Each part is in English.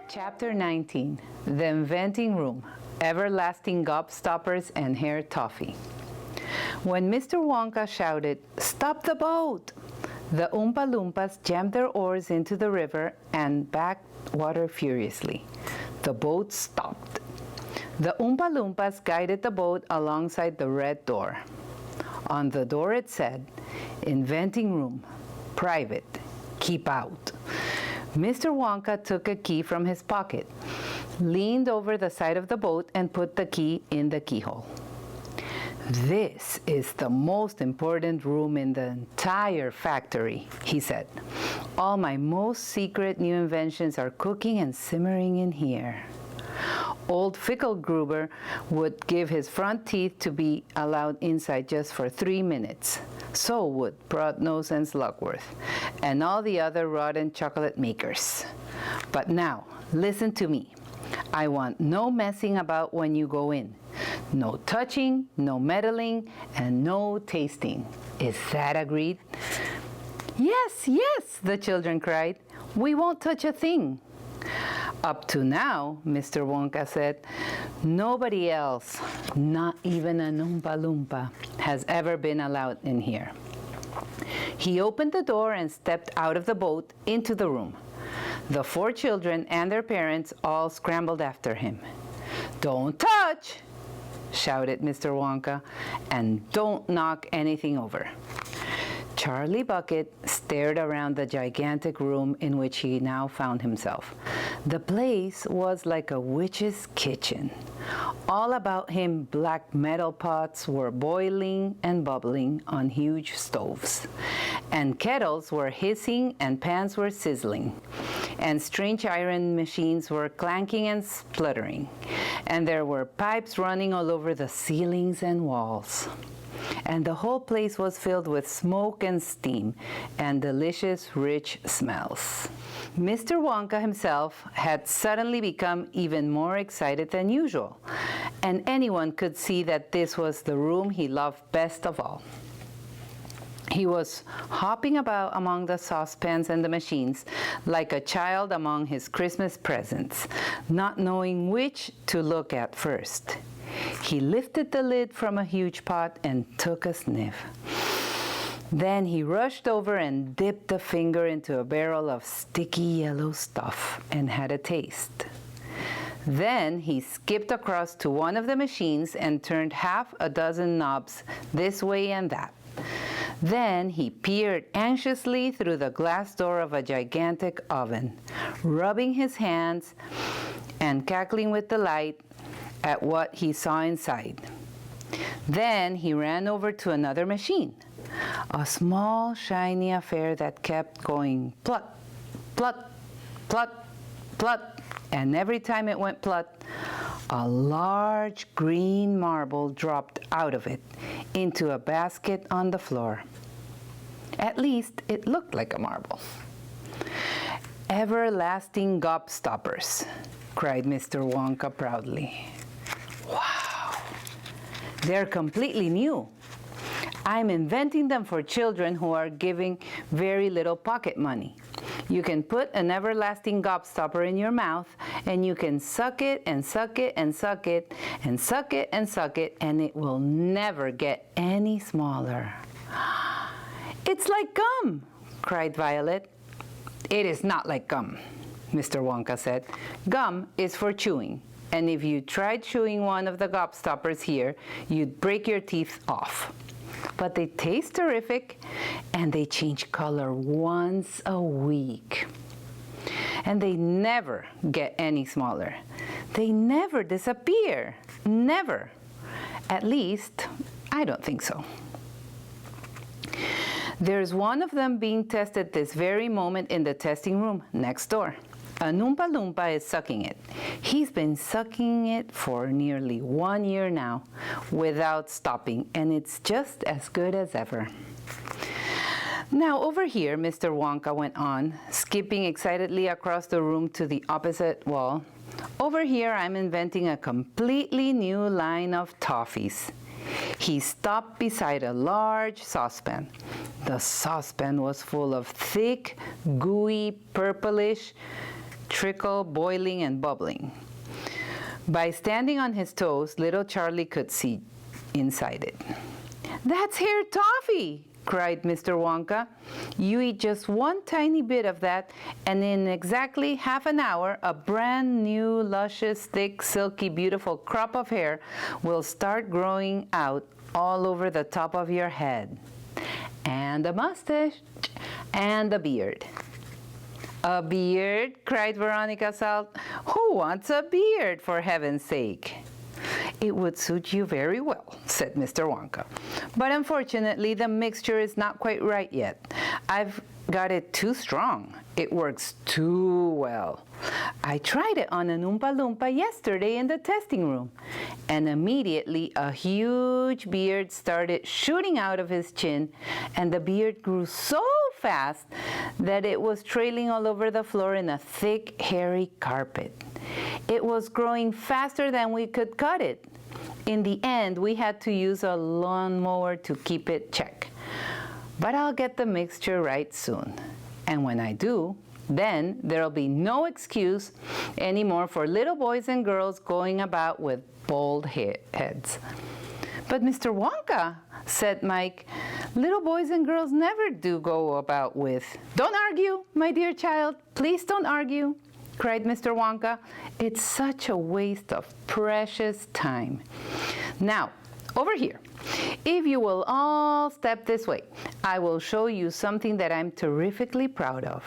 Chapter 19, The Inventing Room, Everlasting Gobstoppers and Hair Toffee. When Mr. Wonka shouted, "Stop the boat!" the Oompa Loompas jammed their oars into the river and backed water furiously. The boat stopped. The Oompa Loompas guided the boat alongside the red door. On the door it said, "Inventing Room, Private, Keep Out." Mr. Wonka took a key from his pocket, leaned over the side of the boat, and put the key in the keyhole. "This is the most important room in the entire factory," he said. "All my most secret new inventions are cooking and simmering in here." Old Fickelgruber would give his front teeth to be allowed inside just for 3 minutes. So would Broadnose and Slugworth, and all the other rotten chocolate makers. But now, listen to me. I want no messing about when you go in. No touching, no meddling, and no tasting. Is that agreed? "Yes, yes," the children cried. "We won't touch a thing." "Up to now," Mr. Wonka said, "nobody else, not even an Oompa Loompa, has ever been allowed in here." He opened the door and stepped out of the boat into the room. The 4 children and their parents all scrambled after him. "Don't touch!" shouted Mr. Wonka, "and don't knock anything over." Charlie Bucket stared around the gigantic room in which he now found himself. The place was like a witch's kitchen. All about him, black metal pots were boiling and bubbling on huge stoves, and kettles were hissing and pans were sizzling, and strange iron machines were clanking and spluttering, and there were pipes running all over the ceilings and walls. And the whole place was filled with smoke and steam and delicious, rich smells. Mr. Wonka himself had suddenly become even more excited than usual, and anyone could see that this was the room he loved best of all. He was hopping about among the saucepans and the machines like a child among his Christmas presents, not knowing which to look at first. He lifted the lid from a huge pot and took a sniff. Then he rushed over and dipped a finger into a barrel of sticky yellow stuff and had a taste. Then he skipped across to one of the machines and turned half a dozen knobs this way and that. Then he peered anxiously through the glass door of a gigantic oven, rubbing his hands and cackling with delight at what he saw inside. Then he ran over to another machine, a small shiny affair that kept going plut, plut, plut, plut, and every time it went plut, a large green marble dropped out of it into a basket on the floor. At least it looked like a marble. "Everlasting Gobstoppers," cried Mr. Wonka proudly. "Wow, they're completely new. I'm inventing them for children who are giving very little pocket money. You can put an everlasting gobstopper in your mouth, and you can suck it and suck it and suck it and suck it and suck it, and it will never get any smaller." "It's like gum!" cried Violet. "It is not like gum," Mr. Wonka said. "Gum is for chewing, and if you tried chewing one of the gobstoppers here, you'd break your teeth off. But they taste terrific, and they change color once a week. And they never get any smaller. They never disappear. Never. At least, I don't think so. There's one of them being tested this very moment in the testing room next door. An Oompa Loompa is sucking it. He's been sucking it for nearly 1 year now, without stopping, and it's just as good as ever. Now over here," Mr. Wonka went on, skipping excitedly across the room to the opposite wall, "over here I'm inventing a completely new line of toffees." He stopped beside a large saucepan. The saucepan was full of thick, gooey, purplish trickle, boiling, and bubbling. By standing on his toes, little Charlie could see inside it. "That's hair toffee!" cried Mr. Wonka. "You eat just one tiny bit of that, and in exactly half an hour, a brand new, luscious, thick, silky, beautiful crop of hair will start growing out all over the top of your head. And a mustache, and a beard." "A beard?" cried Veronica Salt. "Who wants a beard, for heaven's sake?" "It would suit you very well," said Mr. Wonka. "But unfortunately, the mixture is not quite right yet. I've got it too strong. It works too well. I tried it on an Oompa Loompa yesterday in the testing room, and immediately a huge beard started shooting out of his chin, and the beard grew so fast that it was trailing all over the floor in a thick, hairy carpet. It was growing faster than we could cut it. In the end, we had to use a lawnmower to keep it check. But I'll get the mixture right soon. And when I do, then there'll be no excuse anymore for little boys and girls going about with bald heads." "But Mr. Wonka," said Mike, "little boys and girls never do go about with—" "Don't argue, my dear child. Please don't argue," cried Mr. Wonka. "It's such a waste of precious time. Now, over here. If you will all step this way, I will show you something that I'm terrifically proud of.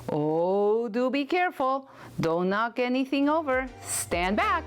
Oh, do be careful. Don't knock anything over. Stand back."